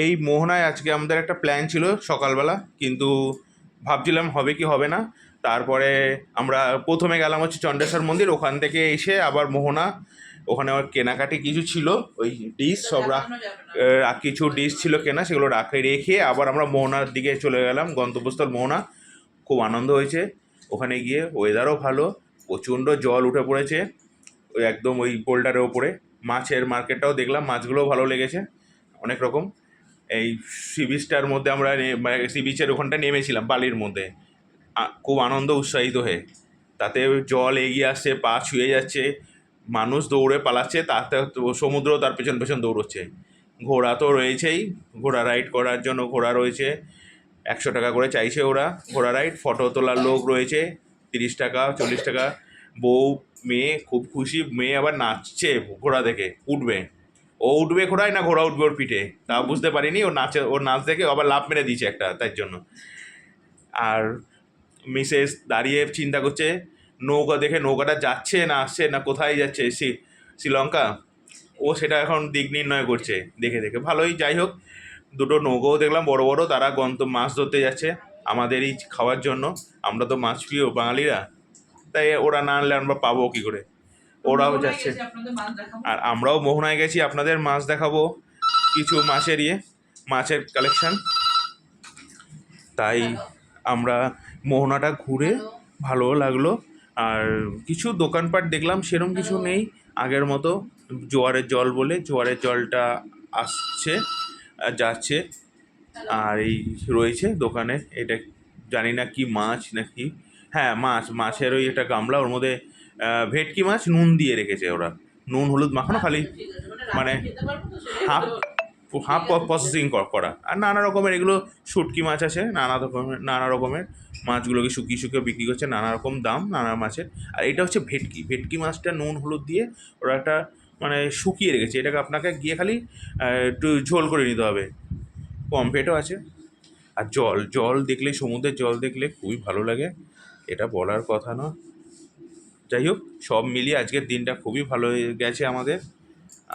এই মোহনায় আজকে আমাদের একটা প্ল্যান ছিল সকালবেলা, কিন্তু ভাবছিলাম হবে কি হবে না। তারপরে আমরা প্রথমে গেলাম হচ্ছে চণ্ডেশ্বর মন্দির, ওখান থেকে এসে আবার মোহনা, ওখানে আমার কেনাকাটি কিছু ছিল, ওই ডিশ সব কিছু ডিশ ছিল কেনা, সেগুলো রেখে আবার আমরা মোহনার দিকে চলে গেলাম, গন্তব্যস্থল মোহনা। খুব আনন্দ হয়েছে ওখানে গিয়ে, ওয়েদারও ভালো, প্রচণ্ড জল উঠে পড়েছে ওই একদম ওই বোল্ডারের ওপরে। মাছের মার্কেটটাও দেখলাম, মাছগুলোও ভালো লেগেছে অনেক রকম। এই সি বিচটার মধ্যে আমরা মানে সি বিচের ওখানটা নেমেছিলাম বালির মধ্যে, খুব আনন্দ উৎসাহিত হয়ে। তাতে জল এগিয়ে আসছে, পা ছুঁয়ে যাচ্ছে, মানুষ দৌড়ে পালাচ্ছে, তাতে সমুদ্র তার পেছন পেছন দৌড়চ্ছে। ঘোড়া তো রয়েছেই, ঘোড়া রাইড করার জন্য ঘোড়া রয়েছে, 100 টাকা করে চাইছে ওরা ঘোড়া রাইড। ফটো তোলার লোক রয়েছে 30 টাকা 40 টাকা। বউ মেয়ে খুব খুশি, মেয়ে আবার নাচছে ঘোড়া দেখে, উঠবে, ও উঠবে ঘোড়ায় না ঘোড়া উঠবে ওর পিঠে, তা বুঝতে পারিনি। ওর নাচ দেখে আবার লাফ মেরে দিয়েছে একটা, তার জন্য। আর মিসেস দাঁড়িয়ে চিন্তা করছে নৌকা দেখে, নৌকাটা যাচ্ছে না আসছে না কোথায় যাচ্ছে, শ্রীলঙ্কা, ও সেটা এখন দিক নির্ণয় করছে দেখে দেখে। ভালোই, যাই হোক, দুটো নৌকাও দেখলাম বড় বড়, তারা মাছ ধরতে যাচ্ছে আমাদেরই খাওয়ার জন্য। আমরা তো মাছ প্রিয় বাঙালিরা, তাই ওরা না আনলে আমরা পাবো কী করে, ওরাও যাচ্ছে। আর আমরাও মোহনায় গেছি, আপনাদের মাছ দেখাবো, কিছু মাছের কালেকশন। তাই আমরা মোহনাটা ঘুরে ভালো লাগলো। আর কিছু দোকানপাট দেখলাম, সেরকম কিছু নেই আগের মতো। জোয়ারের জল বলে, জোয়ারের জলটা আসছে যাচ্ছে, আর এই রয়েছে দোকানে, এটা জানি না কি মাছ নাকি, হ্যাঁ মাছের ওই একটা গামলা, ওর মধ্যে ভেটকি মাছ নুন দিয়ে রেখেছে ওরা, নুন হলুদ মাখানো, খালি মানে হাফ হাফ প্রসেসিং করা। আর নানা রকমের এগুলো শুটকি মাছ আছে, নানা রকমের মাছগুলোকে শুকিয়ে শুকিয়ে বিক্রি করছে, নানা রকম দাম নানা মাছের। আর এটা হচ্ছে ভেটকি মাছটা নুন হলুদ দিয়ে ওরা একটা মানে শুকিয়ে রেখেছে, এটাকে আপনাকে গিয়ে খালি একটু ঝোল করে নিতে হবে। পমফ্রেটও আছে। আর জল দেখলে, সমুদ্রের জল দেখলে খুবই ভালো লাগে, এটা বলার কথা না। যাই হোক, সব মিলিয়ে আজকের দিনটা খুবই ভালো গেছে আমাদের।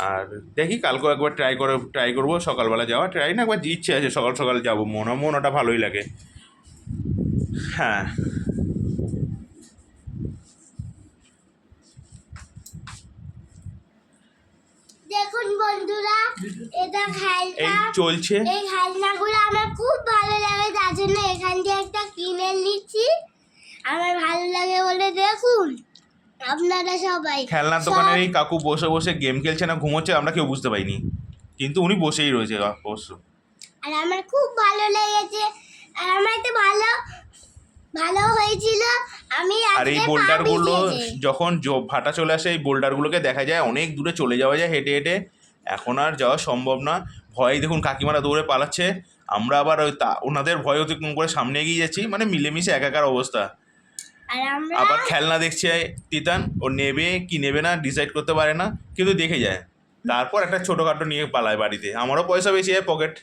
আর দেখি কালকেও একবার ট্রাই করবো সকালবেলা যাওয়া, ট্রাই না একবার ইচ্ছে আছে সকাল সকাল যাবো, মনটা ভালোই লাগে। হ্যাঁ, দেখুন বন্ধুরা, এটা খেলনা, এই চলছে। এই খেলনাগুলো আমার খুব ভালো লাগে, তার জন্য এখান থেকে একটা কিনে নিচ্ছি। আমার ভালো লাগে বলে দেখুন আপনারা সবাই। খেলনার দোকানে এই কাকু বসে বসে গেম খেলছে না ঘুমোচ্ছে, আমরা কেউ বুঝতে পাইনি, কিন্তু উনি বসেই রয়েছে অবশ্য। আর আমার খুব ভালো লেগেছে, আর আমার তো ভালো হয়েছিল। আমি আর এই বোল্ডারগুলো যখন ভাটা চলে আসে, এই বোল্ডারগুলোকে দেখা যায় অনেক দূরে চলে যাওয়া যায় হেঁটে হেঁটে, এখন আর যাওয়া সম্ভব না। ভয় দেখুন, কাকিমারা দৌড়ে পালাচ্ছে, আমরা আবার ওনাদের ভয় অতিক্রম করে সামনে এগিয়ে যাচ্ছি, মানে মিলেমিশে একাকার অবস্থা। আবার খেলনা দেখছে তিতান, ও নেবে কি নেবে না ডিসাইড করতে পারে না, কিন্তু দেখে যায়, তারপর একটা ছোটোখাটো নিয়ে পালায় বাড়িতে। আমারও পয়সা বেশি হয় পকেট।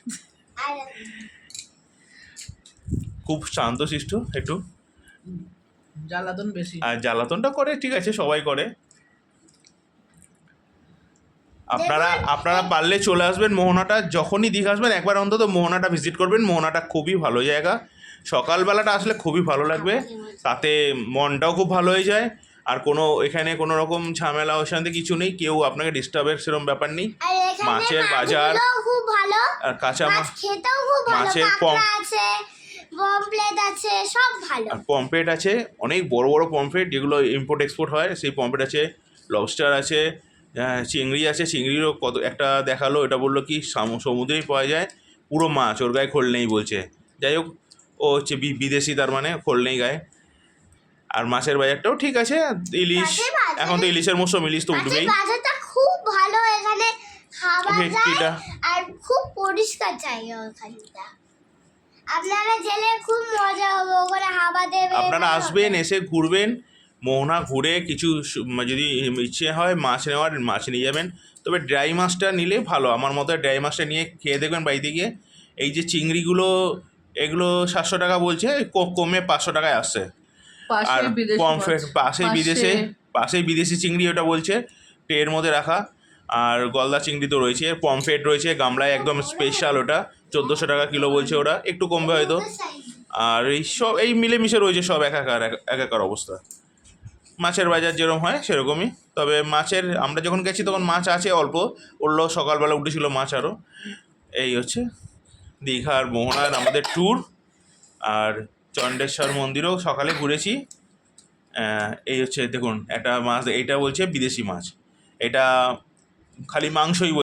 খুব শান্তশিষ্ট একটু, জ্বালাতন বেশি, আর জ্বালাতনটা করে, ঠিক আছে, সবাই করে। আপনারা পারলে চলে আসবেন মোহনাটা, যখনই দীঘা আসবেন একবার অন্তত মোহনাটা ভিজিট করবেন। মোহনাটা খুবই ভালো জায়গা, সকালবেলাটা আসলে খুবই ভালো লাগবে, তাতে মনটাও খুব ভালো হয়ে যায়। আর এখানে কোনো রকম ঝামেলা অশান্তি কিছু নেই, কেউ আপনাকে ডিস্টার্বের সেরকম ব্যাপার নেই। মাছের বাজার খুব ভালো, আর কাঁচা মাছ খেতেও খুব ভালো, মাছের আছে, পমফ্রেট আছে, সব ভালো। আর পমফ্রেট আছে, অনেক বড় বড় পমফ্রেট যেগুলো ইম্পোর্ট এক্সপোর্ট হয়, সেই পমফ্রেট আছে, লবস্টার আছে, চিংড়ি আছে। চিংড়িরও কত একটা দেখালো, এটা বললো কি সমুদ্রেই পাওয়া যায়, পুরো মাছ, ওর গায়ে খোল নেই বলছে। যাই হোক, ও হচ্ছে বিদেশি, তার মানে খোল নেই গায়ে। আর মাছের বাজারটাও ঠিক আছে। ইলিশ, এখন তো ইলিশের মৌসুম, ইলিশ তো উঠবেই। বাজারটা খুব ভালো, এখানে খাওয়া যায় আর খুব পরিষ্কার জায়গা ওখানটা। আপনারা জেলে খুব মজা হবে, ওখানে হাওয়া দেবে। আপনারা আসবেন, এসে ঘুরবেন মোহনা, ঘুরে কিছু যদি ইচ্ছে হয় মাছ নেওয়ার, মাছ নিয়ে যাবেন। তবে ড্রাই মাছটা নিলে ভালো, আমার মতো ড্রাই মাছটা নিয়ে খেয়ে দেখবেন বাড়িতে গিয়ে। এই যে চিংড়িগুলো, এগুলো 700 টাকা বলছে, কমে 500 টাকায় আসছে। আর পমফ্রেট পাশেই বিদেশি চিংড়ি ওটা বলছে, ট্রের মধ্যে রাখা, আর গলদা চিংড়ি তো রয়েছে, পমফ্রেট রয়েছে গামলায়, একদম স্পেশাল, ওটা 1400 টাকা কিলো বলছে ওরা, একটু কমবে হয়তো। আর এই সব এই মিলেমিশে রয়েছে সব একাকার অবস্থা। মাছের বাজার যেরকম হয় সেরকমই, তবে মাছের আমরা যখন গেছি তখন মাছ আছে অল্প, ওগুলো সকালবেলা উঠেছিল মাছ আরও। এই হচ্ছে দীঘার মোহনার আমাদের ট্যুর। আর চণ্ডেশ্বর মন্দিরও সকালে ঘুরেছি। এই হচ্ছে দেখুন একটা মাছ, এইটা বলছে বিদেশি মাছ, এটা খালি মাংসই